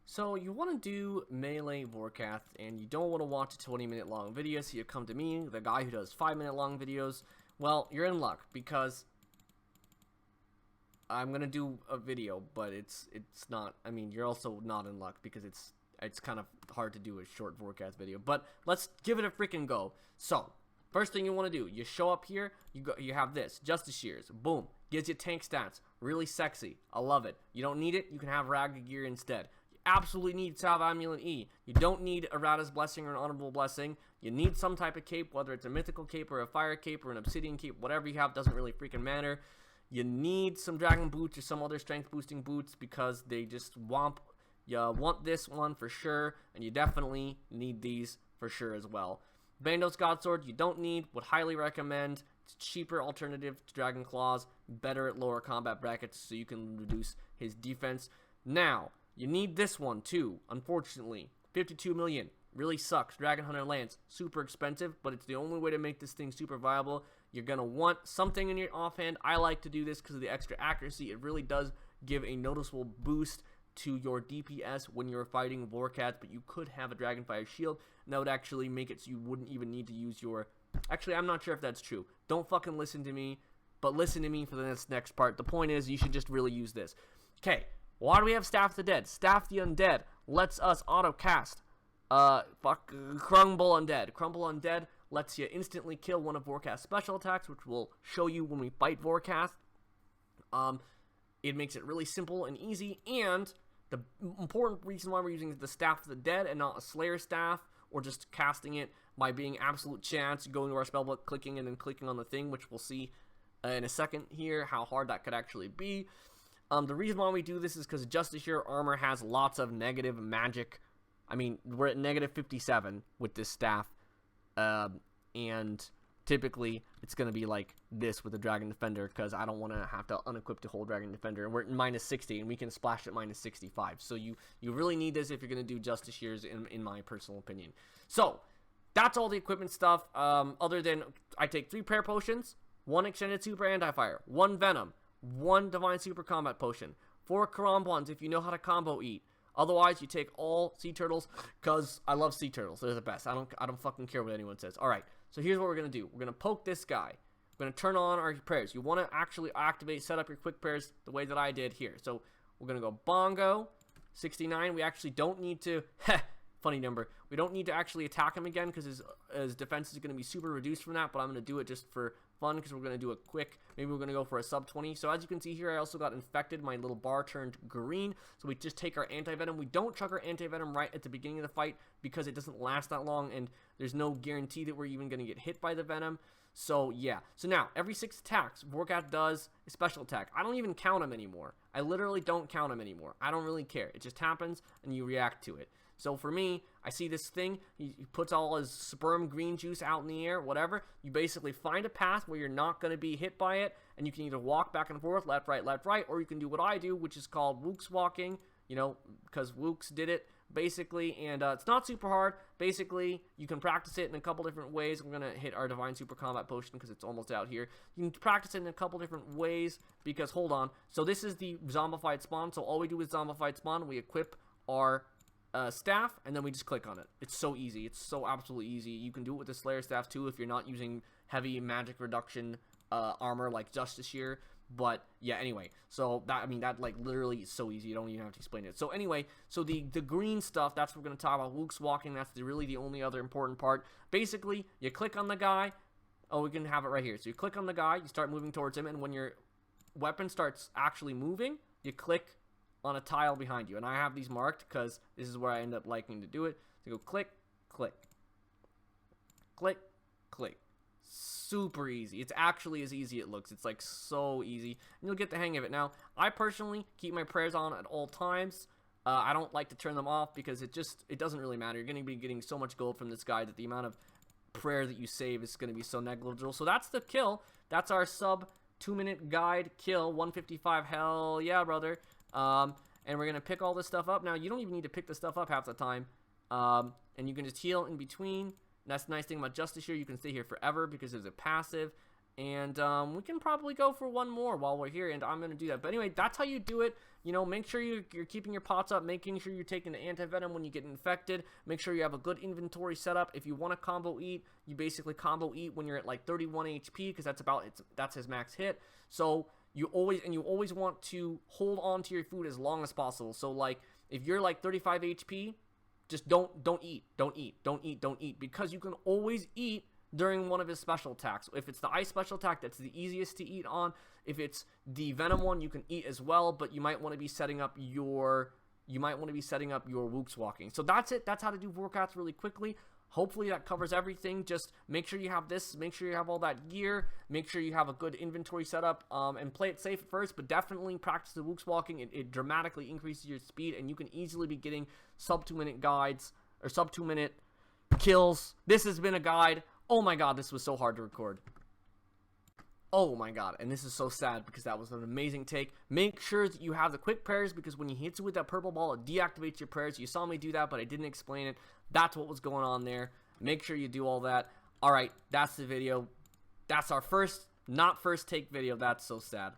So you want to do melee Vorkath, and you don't want to watch a 20-minute long video, so you come to me, the guy who does 5-minute long videos. Well, you're in luck, because I'm gonna do a video, but it's not. I mean, you're also not in luck because it's kind of hard to do a short Vorkath video. But let's give it a freaking go. So first thing you want to do, you show up here. You have this Justice Shears. Boom, gives you tank stats. Really sexy. I love it. You don't need it. You can have Ragged Gear instead. Absolutely need Salve Amulet E. You don't need a Rada's Blessing or an Honorable Blessing. You need some type of cape, whether it's a mythical cape or a fire cape or an obsidian cape, whatever you have doesn't really freaking matter. You need some dragon boots or some other strength boosting boots because they just womp. You want this one for sure, and you definitely need these for sure as well. Bandos Godsword you don't need, would highly recommend. It's a cheaper alternative to Dragon Claws, better at lower combat brackets so you can reduce his defense. Now, you need this one too, unfortunately. 52 million. Really sucks. Dragon Hunter Lance. Super expensive, but it's the only way to make this thing super viable. You're going to want something in your offhand. I like to do this because of the extra accuracy. It really does give a noticeable boost to your DPS when you're fighting Vorkath, but you could have a Dragonfire Shield, and that would actually make it so you wouldn't even need to use your... Actually, I'm not sure if that's true. Don't fucking listen to me, but listen to me for the next part. The point is, you should just really use this. Okay. Why do we have Staff the Dead? Staff the Undead lets us auto-cast. Crumble Undead. Crumble Undead lets you instantly kill one of Vorkath's special attacks, which we'll show you when we fight Vorkath. It makes it really simple and easy, and the important reason why we're using the Staff of the Dead and not a Slayer Staff, or just casting it by being absolute chance, going to our spellbook, clicking, and then clicking on the thing, which we'll see in a second here, how hard that could actually be. The reason why we do this is because Justice Shear armor has lots of negative magic. I mean, we're at negative 57 with this staff, and typically it's going to be like this with the Dragon Defender because I don't want to have to unequip the whole Dragon Defender. And we're at minus 60, and we can splash at minus 65. So you really need this if you're going to do Justice Shears, in my personal opinion. So that's all the equipment stuff, other than I take 3 Prayer Potions, 1 Extended Super Anti-Fire, 1 Venom, 1 Divine Super Combat Potion, 4 Karambons if you know how to combo eat. Otherwise, you take all Sea Turtles, because I love Sea Turtles. They're the best. I don't fucking care what anyone says. Alright, so here's what we're going to do. We're going to poke this guy. We're going to turn on our prayers. You want to actually set up your quick prayers the way that I did here. So we're going to go Bongo, 69. We actually don't need to... funny number. We don't need to actually attack him again because his defense is going to be super reduced from that, but I'm going to do it just for fun because we're going to do it quick. Maybe we're going to go for a sub 20. So as you can see here, I also got infected. My little bar turned green. So we just take our anti-venom. We don't chuck our anti-venom right at the beginning of the fight because it doesn't last that long and there's no guarantee that we're even going to get hit by the venom. So yeah. So now, every 6 attacks, Vorkath does a special attack. I don't even count them anymore. I literally don't count them anymore. I don't really care. It just happens and you react to it. So for me, I see this thing, he puts all his sperm green juice out in the air, whatever. You basically find a path where you're not going to be hit by it, and you can either walk back and forth, left, right, or you can do what I do, which is called Wook's walking, you know, because Wook's did it, basically, and it's not super hard. Basically, you can practice it in a couple different ways. We're going to hit our Divine Super Combat Potion because it's almost out here. You can practice it in a couple different ways because, hold on, so this is the Zombified Spawn, so all we do with Zombified Spawn, we equip our... staff, and then we just click on it. It's so easy. It's so absolutely easy. You can do it with the Slayer staff too if you're not using heavy magic reduction armor like Justice Shear. But yeah, anyway, so that, I mean, that like literally is so easy. You don't even have to explain it. So anyway, so the green stuff, that's what we're going to talk about. Wook's walking, that's really the only other important part. Basically, you click on the guy. Oh, we can have it right here. So you click on the guy, you start moving towards him, and when your weapon starts actually moving, you click on a tile behind you, and I have these marked because this is where I end up liking to do it. So go click, click, click, click. Super easy. It's actually as easy as it looks. It's like so easy, and you'll get the hang of it. Now, I personally keep my prayers on at all times. I don't like to turn them off because it doesn't really matter. You're going to be getting so much gold from this guy that the amount of prayer that you save is going to be so negligible. So that's the kill. That's our sub 2-minute guide kill. 155. Hell yeah, brother. And we're going to pick all this stuff up. Now, you don't even need to pick this stuff up half the time. And you can just heal in between. And that's the nice thing about Justice Shear. You can stay here forever because there's a passive. And we can probably go for one more while we're here, and I'm going to do that. But anyway, that's how you do it. You know, make sure you're keeping your pots up, making sure you're taking the anti-venom when you get infected. Make sure you have a good inventory setup. If you want to combo eat, you basically combo eat when you're at like 31 HP, because that's his max hit. So you always want to hold on to your food as long as possible. So like if you're like 35 HP, just don't eat, because you can always eat during one of his special attacks. If it's the ice special attack, that's the easiest to eat on. If it's the venom one, you can eat as well, but you might want to be setting up your Wooks walking. So that's it. That's how to do Vorkath really quickly. Hopefully that covers everything. Just make sure you have this, make sure you have all that gear, make sure you have a good inventory setup, and play it safe at first, but definitely practice the Wooks walking. It dramatically increases your speed, and you can easily be getting sub 2 minute guides or sub 2 minute kills. This has been a guide. Oh my god, this was so hard to record. Oh my god, and this is so sad because that was an amazing take. Make sure that you have the quick prayers, because when you hit you with that purple ball, it deactivates your prayers. You saw me do that, but I didn't explain it. That's what was going on there. Make sure you do all that. Alright, that's the video. That's our first take video. That's so sad.